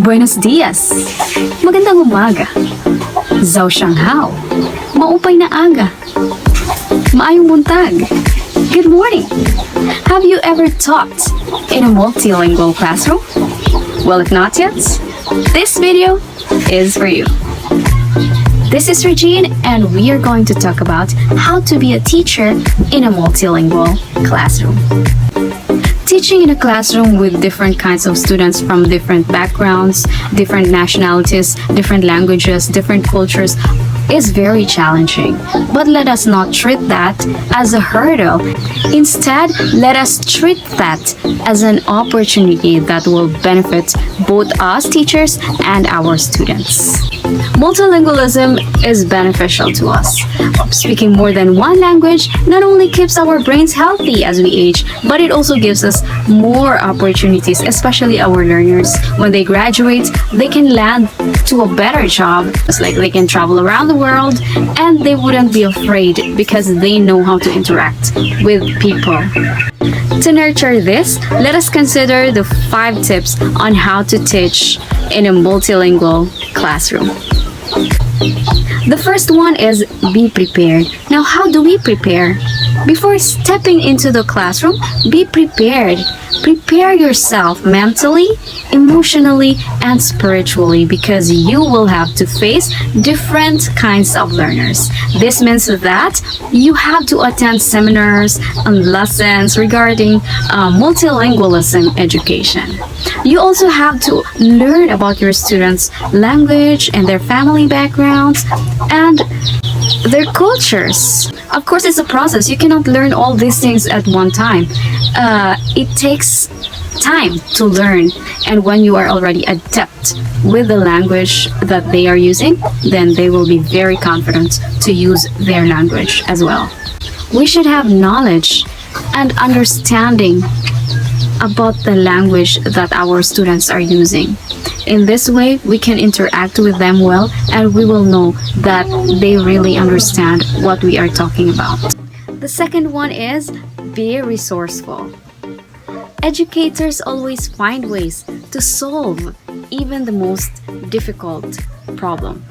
Buenos dias. Magandang umaga. Zhao Shanghao. Maupay na aga. Maayong buntag. Good morning. Have you ever taught in a multilingual classroom? Well, if not yet, this video is for you. This is Regine, and we are going to talk about how to be a teacher in a multilingual classroom. Teaching in a classroom with different kinds of students from different backgrounds, different nationalities, different languages, different cultures is very challenging. But let us not treat that as a hurdle. Instead, let us treat that as an opportunity that will benefit both us teachers and our students. Multilingualism is beneficial to us. Speaking more than one language not only keeps our brains healthy as we age, but it also gives us more opportunities, especially our learners. When they graduate, they can land to a better job. It's like they can travel around the world and they wouldn't be afraid because they know how to interact with people. To nurture this, let us consider the 5 tips on how to teach in a multilingual classroom. The first one is be prepared. Now, how do we prepare? Before stepping into the classroom, be prepared. Prepare yourself mentally, emotionally, and spiritually because you will have to face different kinds of learners. This means that you have to attend seminars and lessons regarding multilingualism education. You also have to learn about your students' language and their family backgrounds and their cultures. Of course, it's a process. You cannot learn all these things at one time. It takes time to learn, and when you are already adept with the language that they are using, then they will be very confident to use their language as well. We should have knowledge and understanding about the language that our students are using. In this way, we can interact with them well, and we will know that they really understand what we are talking about. The second one is be resourceful. Educators always find ways to solve even the most difficult problem.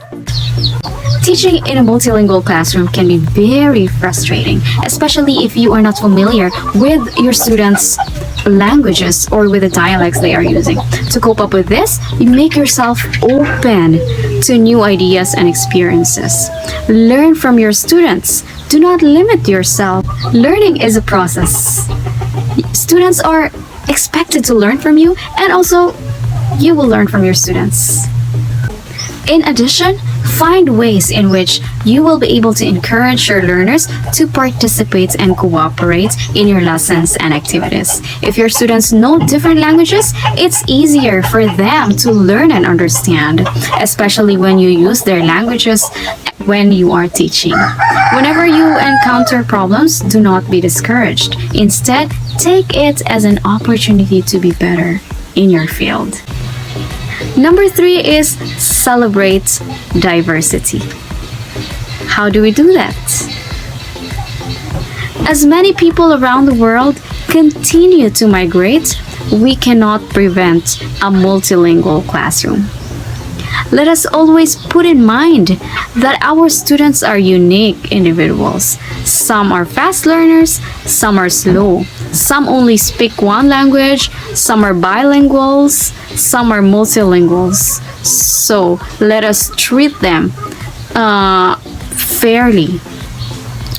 Teaching in a multilingual classroom can be very frustrating, especially if you are not familiar with your students' languages or with the dialects they are using. To cope up with this, you make yourself open to new ideas and experiences. Learn from your students. Do not limit yourself. Learning is a process. Students are expected to learn from you, and also you will learn from your students. In addition, find ways in which you will be able to encourage your learners to participate and cooperate in your lessons and activities. If your students know different languages, it's easier for them to learn and understand, especially when you use their languages when you are teaching. Whenever you encounter problems, do not be discouraged. Instead, take it as an opportunity to be better in your field. Number 3 is celebrate diversity. How do we do that? As many people around the world continue to migrate, we cannot prevent a multilingual classroom. Let us always put in mind that our students are unique individuals. Some are fast learners, some are slow. Some only speak one language, some are bilinguals, some are multilinguals. So let us treat them fairly.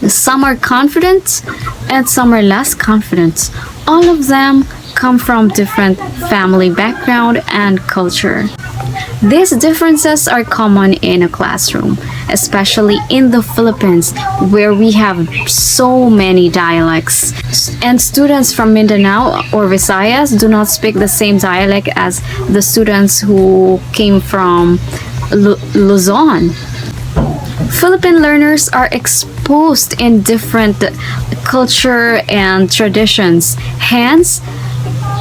Some are confident and some are less confident. All of them come from different family background and culture. These differences are common in a classroom, especially in the Philippines, where we have so many dialects. And students from Mindanao or Visayas do not speak the same dialect as the students who came from Luzon. Philippine learners are exposed in different culture and traditions. Hence,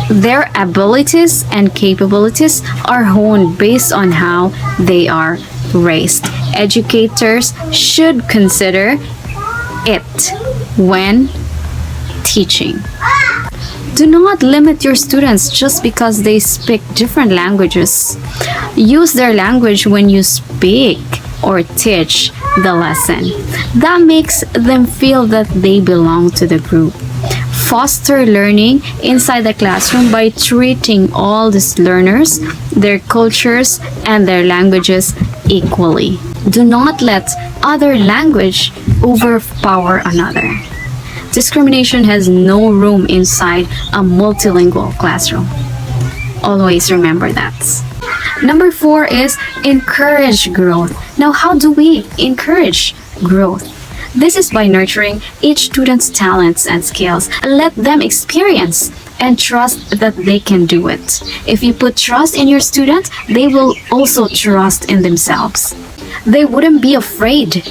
their abilities and capabilities are honed based on how they are raised. Educators should consider it when teaching. Do not limit your students just because they speak different languages. Use their language when you speak or teach the lesson. That makes them feel that they belong to the group. Foster learning inside the classroom by treating all these learners, their cultures, and their languages equally. Do not let other language overpower another. Discrimination has no room inside a multilingual classroom. Always remember that. Number 4 is encourage growth. Now, how do we encourage growth? This is by nurturing each student's talents and skills. Let them experience and trust that they can do it. If you put trust in your student, they will also trust in themselves. They wouldn't be afraid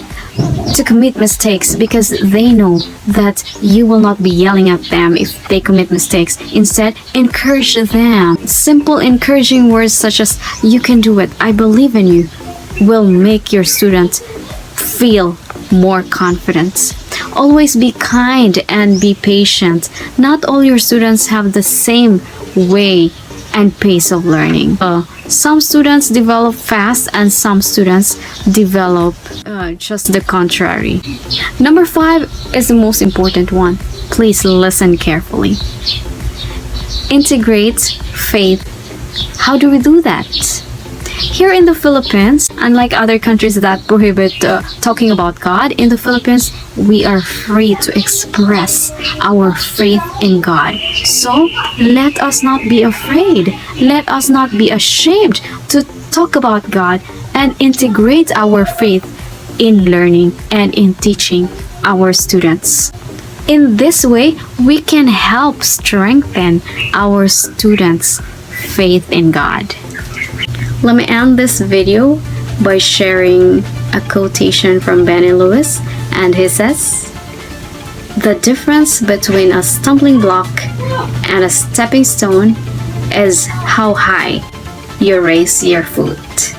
to commit mistakes because they know that you will not be yelling at them if they commit mistakes. Instead, encourage them. Simple encouraging words such as, "You can do it, I believe in you," will make your student feel more confident. Always be kind and be patient. Not all your students have the same way and pace of learning. Some students develop fast and some students develop just the contrary. Number 5 is the most important one. Please listen carefully. Integrate faith. How do we do that? Here in the Philippines, unlike other countries that prohibit talking about God, in the Philippines, we are free to express our faith in God. So, let us not be afraid. Let us not be ashamed to talk about God and integrate our faith in learning and in teaching our students. In this way, we can help strengthen our students' faith in God. Let me end this video by sharing a quotation from Benny Lewis, and he says, "The difference between a stumbling block and a stepping stone is how high you raise your foot."